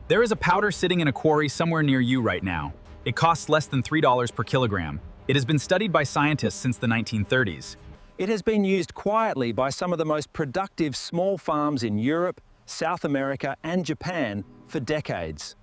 There is a powder sitting in a quarry somewhere near you right now. It costs less than $3 per kilogram. It has been studied by scientists since the 1930s. It has been used quietly by some of the most productive small farms in Europe, South America, and Japan for decades.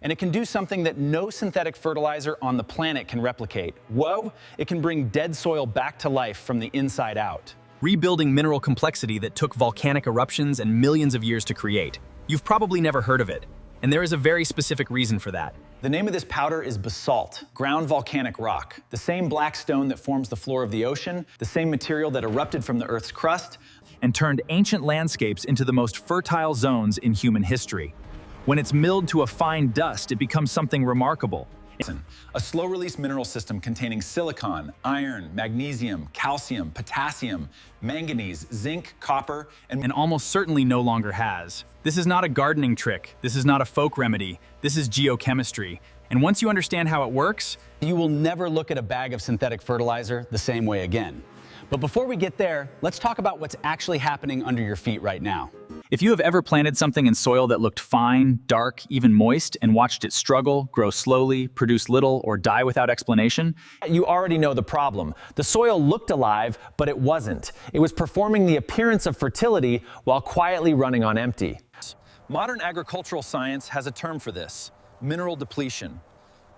And it can do something that no synthetic fertilizer on the planet can replicate. Whoa, it can bring dead soil back to life from the inside out. Rebuilding mineral complexity that took volcanic eruptions and millions of years to create. You've probably never heard of it, and there is a very specific reason for that. The name of this powder is basalt, ground volcanic rock, the same black stone that forms the floor of the ocean, the same material that erupted from the Earth's crust, and turned ancient landscapes into the most fertile zones in human history. When it's milled to a fine dust, it becomes something remarkable. A slow-release mineral system containing silicon, iron, magnesium, calcium, potassium, manganese, zinc, copper, and almost certainly no longer has. This is not a gardening trick. This is not a folk remedy. This is geochemistry. And once you understand how it works, you will never look at a bag of synthetic fertilizer the same way again. But before we get there, let's talk about what's actually happening under your feet right now. If you have ever planted something in soil that looked fine, dark, even moist, and watched it struggle, grow slowly, produce little, or die without explanation, you already know the problem. The soil looked alive, but it wasn't. It was performing the appearance of fertility while quietly running on empty. Modern agricultural science has a term for this: mineral depletion.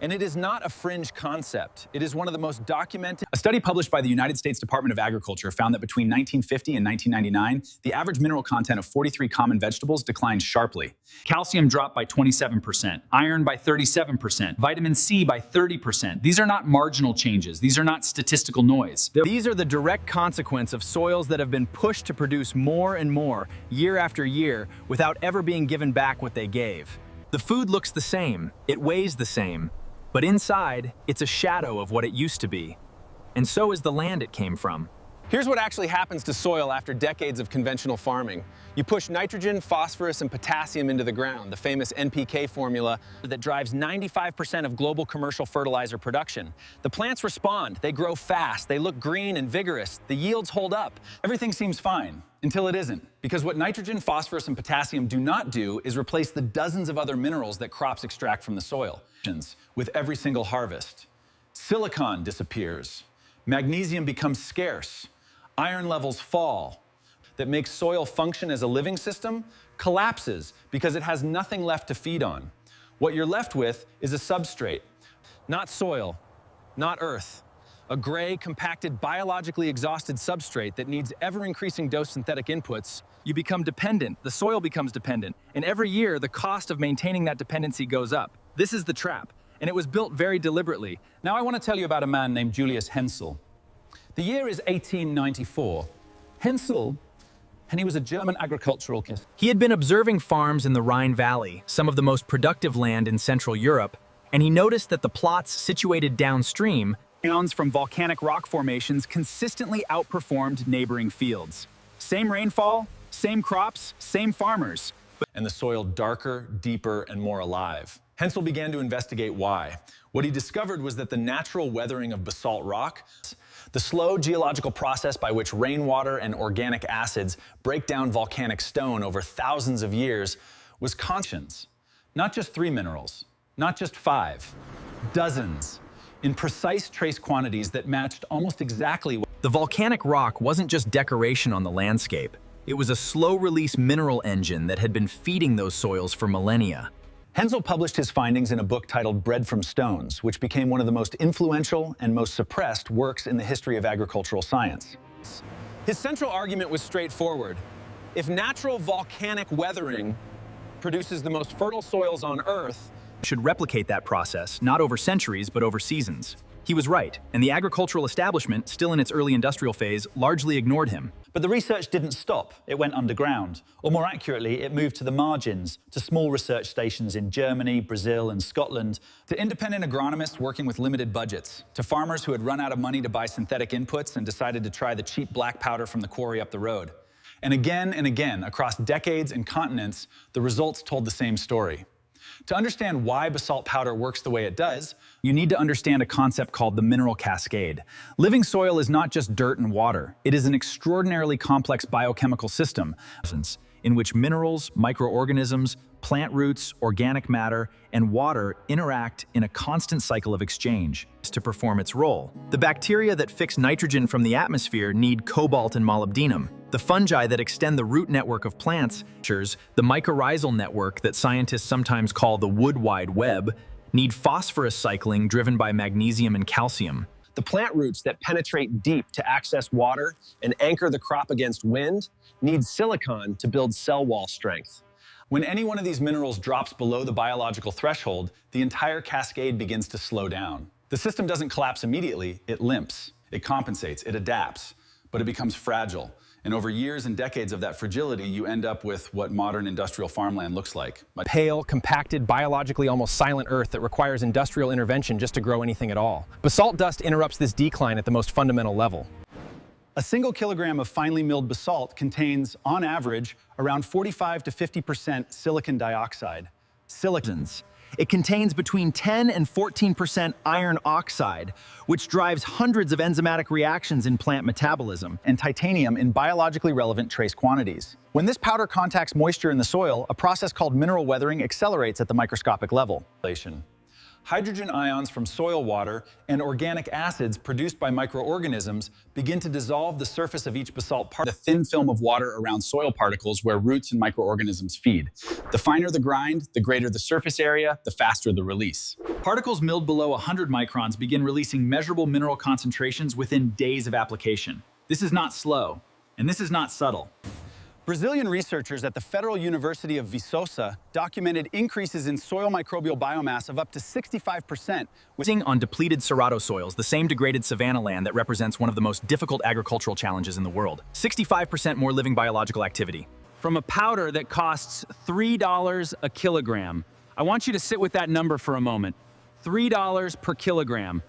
And it is not a fringe concept. It is one of the most documented. A study published by the United States Department of Agriculture found that between 1950 and 1999, the average mineral content of 43 common vegetables declined sharply. Calcium dropped by 27%, iron by 37%, vitamin C by 30%. These are not marginal changes. These are not statistical noise. These are the direct consequence of soils that have been pushed to produce more and more, year after year, without ever being given back what they gave. The food looks the same, it weighs the same, but inside, it's a shadow of what it used to be. And so is the land it came from. Here's what actually happens to soil after decades of conventional farming. You push nitrogen, phosphorus, and potassium into the ground, the famous NPK formula that drives 95% of global commercial fertilizer production. The plants respond, they grow fast, they look green and vigorous, the yields hold up. Everything seems fine, until it isn't. Because what nitrogen, phosphorus, and potassium do not do is replace the dozens of other minerals that crops extract from the soil. With every single harvest, silicon disappears, magnesium becomes scarce, iron levels fall. That makes soil function as a living system collapses because it has nothing left to feed on. What you're left with is a substrate, not soil, not earth, a gray, compacted, biologically exhausted substrate that needs ever-increasing dose synthetic inputs. You become dependent, the soil becomes dependent, and every year the cost of maintaining that dependency goes up. This is the trap, and it was built very deliberately. Now I want to tell you about a man named Julius Hensel. The year is 1894. Hensel, and he was a German agricultural chemist. He had been observing farms in the Rhine Valley, some of the most productive land in Central Europe, and he noticed that the plots situated downstream, towns from volcanic rock formations, consistently outperformed neighboring fields. Same rainfall, same crops, same farmers. And the soil darker, deeper, and more alive. Hensel began to investigate why. What he discovered was that the natural weathering of basalt rock, the slow geological process by which rainwater and organic acids break down volcanic stone over thousands of years, was constant. Not just 3 minerals, not just 5, dozens, in precise trace quantities that matched almost exactly what. The volcanic rock wasn't just decoration on the landscape. It was a slow-release mineral engine that had been feeding those soils for millennia. Hensel published his findings in a book titled Bread from Stones, which became one of the most influential and most suppressed works in the history of agricultural science. His central argument was straightforward. If natural volcanic weathering produces the most fertile soils on Earth, should replicate that process, not over centuries, but over seasons. He was right, and the agricultural establishment, still in its early industrial phase, largely ignored him. But the research didn't stop, it went underground. Or more accurately, it moved to the margins, to small research stations in Germany, Brazil, and Scotland. To independent agronomists working with limited budgets, to farmers who had run out of money to buy synthetic inputs and decided to try the cheap black powder from the quarry up the road. And again, across decades and continents, the results told the same story. To understand why basalt powder works the way it does, you need to understand a concept called the mineral cascade. Living soil is not just dirt and water. It is an extraordinarily complex biochemical system in which minerals, microorganisms, Plant roots, organic matter, and water interact in a constant cycle of exchange to perform its role. The bacteria that fix nitrogen from the atmosphere need cobalt and molybdenum. The fungi that extend the root network of plants, the mycorrhizal network that scientists sometimes call the wood wide web, need phosphorus cycling driven by magnesium and calcium. The plant roots that penetrate deep to access water and anchor the crop against wind need silicon to build cell wall strength. When any one of these minerals drops below the biological threshold, the entire cascade begins to slow down. The system doesn't collapse immediately, it limps, it compensates, it adapts, but it becomes fragile. And over years and decades of that fragility, you end up with what modern industrial farmland looks like. Pale, compacted, biologically almost silent earth that requires industrial intervention just to grow anything at all. Basalt dust interrupts this decline at the most fundamental level. A single kilogram of finely milled basalt contains, on average, around 45 to 50% silicon dioxide. Silicons. It contains between 10 and 14% iron oxide, which drives hundreds of enzymatic reactions in plant metabolism, and titanium in biologically relevant trace quantities. When this powder contacts moisture in the soil, a process called mineral weathering accelerates at the microscopic level. Hydrogen ions from soil water and organic acids produced by microorganisms begin to dissolve the surface of each basalt particle, the thin film of water around soil particles where roots and microorganisms feed. The finer the grind, the greater the surface area, the faster the release. Particles milled below 100 microns begin releasing measurable mineral concentrations within days of application. This is not slow, and this is not subtle. Brazilian researchers at the Federal University of Viçosa documented increases in soil microbial biomass of up to 65%. On depleted Cerrado soils, the same degraded savanna land that represents one of the most difficult agricultural challenges in the world. 65% more living biological activity. From a powder that costs $3 a kilogram. I want you to sit with that number for a moment. $3 per kilogram.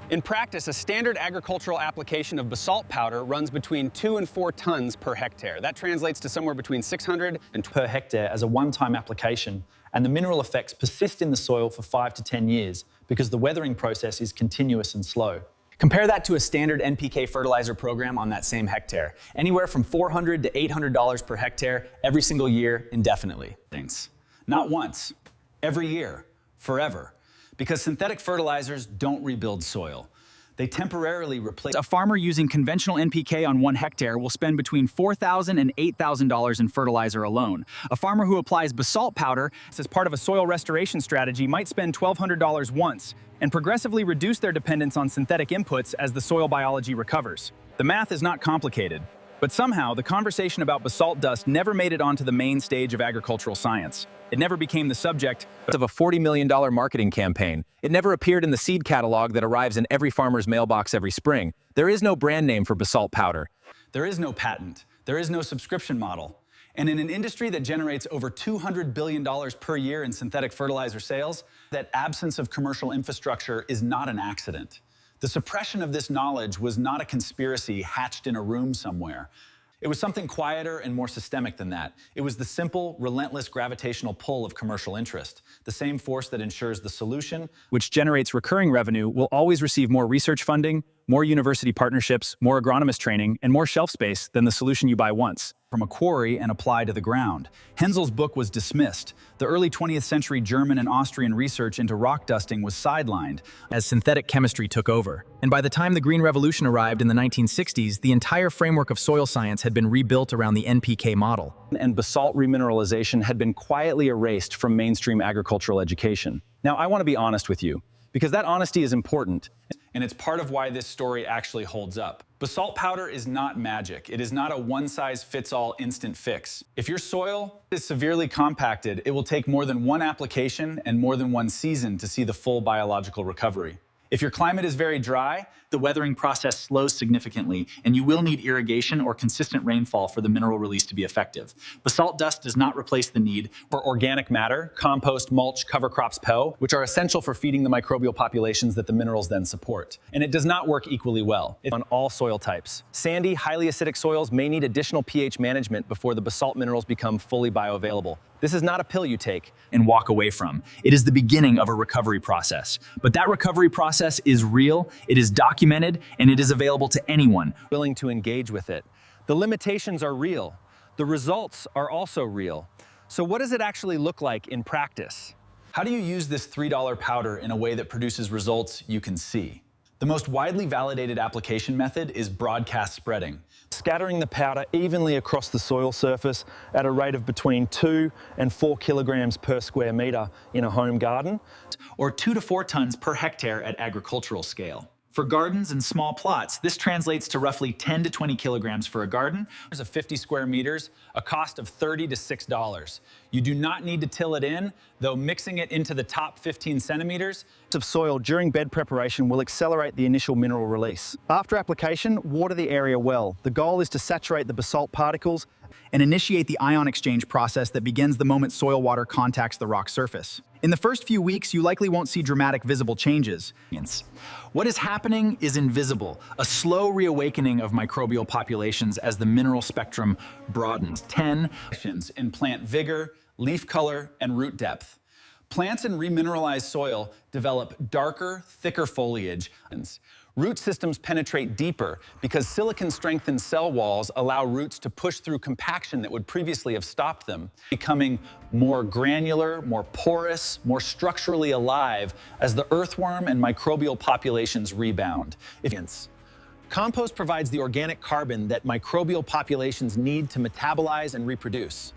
In practice, a standard agricultural application of basalt powder runs between 2 and 4 tons per hectare. That translates to somewhere between 600 and per hectare as a one-time application, and the mineral effects persist in the soil for 5 to 10 years because the weathering process is continuous and slow. Compare that to a standard NPK fertilizer program on that same hectare, anywhere from $400 to $800 per hectare every single year indefinitely. Not once, every year, forever. Because synthetic fertilizers don't rebuild soil. They temporarily replace. A farmer using conventional NPK on 1 hectare will spend between $4,000 and $8,000 in fertilizer alone. A farmer who applies basalt powder as part of a soil restoration strategy might spend $1,200 once and progressively reduce their dependence on synthetic inputs as the soil biology recovers. The math is not complicated, but somehow the conversation about basalt dust never made it onto the main stage of agricultural science. It never became the subject of a $40 million marketing campaign. It never appeared in the seed catalog that arrives in every farmer's mailbox every spring. There is no brand name for basalt powder. There is no patent. There is no subscription model. And in an industry that generates over $200 billion per year in synthetic fertilizer sales, that absence of commercial infrastructure is not an accident. The suppression of this knowledge was not a conspiracy hatched in a room somewhere. It was something quieter and more systemic than that. It was the simple, relentless gravitational pull of commercial interest, the same force that ensures the solution, which generates recurring revenue, will always receive more research funding, more university partnerships, more agronomist training, and more shelf space than the solution you buy once. From a quarry and apply to the ground. Hensel's book was dismissed. The early 20th century German and Austrian research into rock dusting was sidelined as synthetic chemistry took over. And by the time the Green Revolution arrived in the 1960s, the entire framework of soil science had been rebuilt around the NPK model. And basalt remineralization had been quietly erased from mainstream agricultural education. Now, I want to be honest with you, because that honesty is important, and it's part of why this story actually holds up. Basalt powder is not magic. It is not a one-size-fits-all instant fix. If your soil is severely compacted, it will take more than one application and more than one season to see the full biological recovery. If your climate is very dry, the weathering process slows significantly, and you will need irrigation or consistent rainfall for the mineral release to be effective. Basalt dust does not replace the need for organic matter, compost, mulch, cover crops, PO, which are essential for feeding the microbial populations that the minerals then support. And it does not work equally well on all soil types. Sandy, highly acidic soils may need additional pH management before the basalt minerals become fully bioavailable. This is not a pill you take and walk away from. It is the beginning of a recovery process. But that recovery process is real, it is documented, and it is available to anyone willing to engage with it. The limitations are real. The results are also real. So what does it actually look like in practice? How do you use this $3 powder in a way that produces results you can see? The most widely validated application method is broadcast spreading. Scattering the powder evenly across the soil surface at a rate of between 2 and 4 kilograms per square meter in a home garden, Or 2 to 4 tons per hectare at agricultural scale. For gardens and small plots, this translates to roughly 10 to 20 kilograms for a garden. Of 50 square meters, a cost of $30 to $6. You do not need to till it in, though mixing it into the top 15 centimeters of soil during bed preparation will accelerate the initial mineral release. After application, water the area well. The goal is to saturate the basalt particles and initiate the ion exchange process that begins the moment soil water contacts the rock surface. In the first few weeks, you likely won't see dramatic visible changes. What is happening is invisible, a slow reawakening of microbial populations as the mineral spectrum broadens. 10 in plant vigor, leaf color, and root depth. Plants in remineralized soil develop darker, thicker foliage. Root systems penetrate deeper because silicon-strengthened cell walls allow roots to push through compaction that would previously have stopped them, becoming more granular, more porous, more structurally alive as the earthworm and microbial populations rebound. Compost provides the organic carbon that microbial populations need to metabolize and reproduce.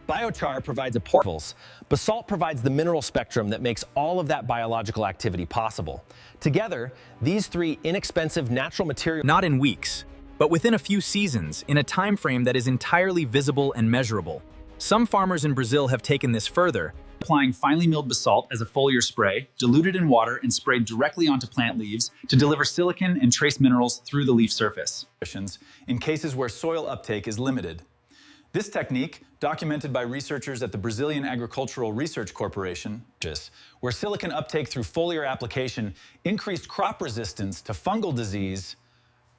Biochar provides portals. Basalt provides the mineral spectrum that makes all of that biological activity possible. Together, these three inexpensive natural materials— Not in weeks, but within a few seasons, in a time frame that is entirely visible and measurable. Some farmers in Brazil have taken this further, Applying finely milled basalt as a foliar spray, diluted in water and sprayed directly onto plant leaves to deliver silicon and trace minerals through the leaf surface. In cases where soil uptake is limited. This technique, documented by researchers at the Brazilian Agricultural Research Corporation, where silicon uptake through foliar application increased crop resistance to fungal disease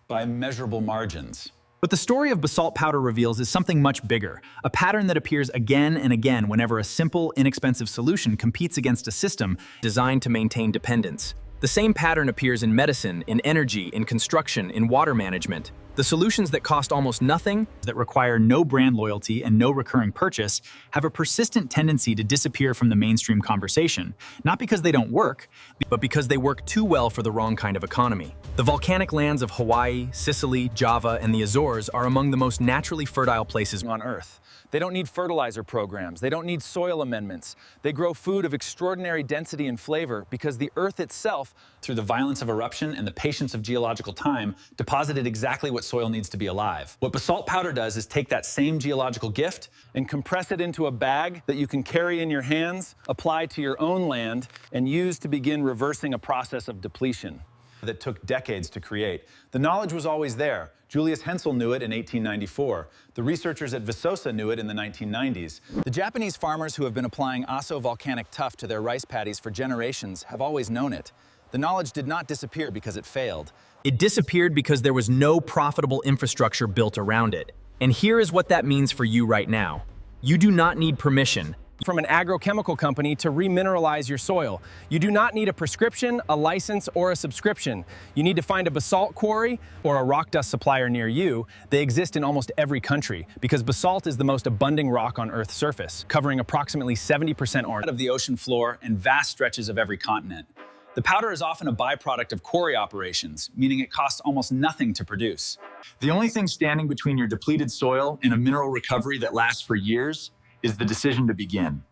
by measurable margins. What the story of basalt powder reveals is something much bigger, a pattern that appears again and again whenever a simple, inexpensive solution competes against a system designed to maintain dependence. The same pattern appears in medicine, in energy, in construction, in water management. The solutions that cost almost nothing, that require no brand loyalty and no recurring purchase, have a persistent tendency to disappear from the mainstream conversation, not because they don't work, but because they work too well for the wrong kind of economy. The volcanic lands of Hawaii, Sicily, Java, and the Azores are among the most naturally fertile places on Earth. They don't need fertilizer programs. They don't need soil amendments. They grow food of extraordinary density and flavor because the Earth itself, through the violence of eruption and the patience of geological time, deposited exactly what soil needs to be alive. What basalt powder does is take that same geological gift and compress it into a bag that you can carry in your hands, apply to your own land, and use to begin reversing a process of depletion that took decades to create. The knowledge was always there. Julius Hensel knew it in 1894. The researchers at Visosa knew it in the 1990s. The Japanese farmers who have been applying Aso volcanic tuff to their rice paddies for generations have always known it. The knowledge did not disappear because it failed. It disappeared because there was no profitable infrastructure built around it. And here is what that means for you right now. You do not need permission from an agrochemical company to remineralize your soil. You do not need a prescription, a license, or a subscription. You need to find a basalt quarry or a rock dust supplier near you. They exist in almost every country because basalt is the most abundant rock on Earth's surface, covering approximately 70% of the ocean floor and vast stretches of every continent. The powder is often a byproduct of quarry operations, meaning it costs almost nothing to produce. The only thing standing between your depleted soil and a mineral recovery that lasts for years is the decision to begin.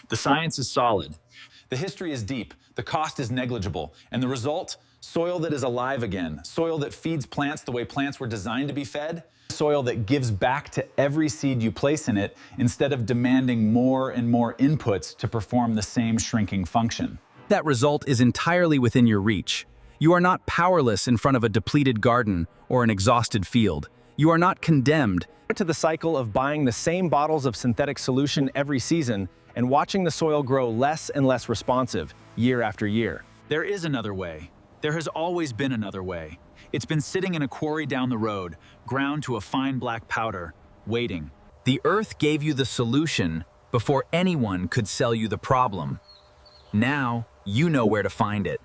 The science is solid. The history is deep. The cost is negligible. And the result? Soil that is alive again. Soil that feeds plants the way plants were designed to be fed. Soil that gives back to every seed you place in it instead of demanding more and more inputs to perform the same shrinking function. That result is entirely within your reach. You are not powerless in front of a depleted garden or an exhausted field. You are not condemned to the cycle of buying the same bottles of synthetic solution every season and watching the soil grow less and less responsive year after year. There is another way. There has always been another way. It's been sitting in a quarry down the road, ground to a fine black powder, waiting. The Earth gave you the solution before anyone could sell you the problem. Now, you know where to find it.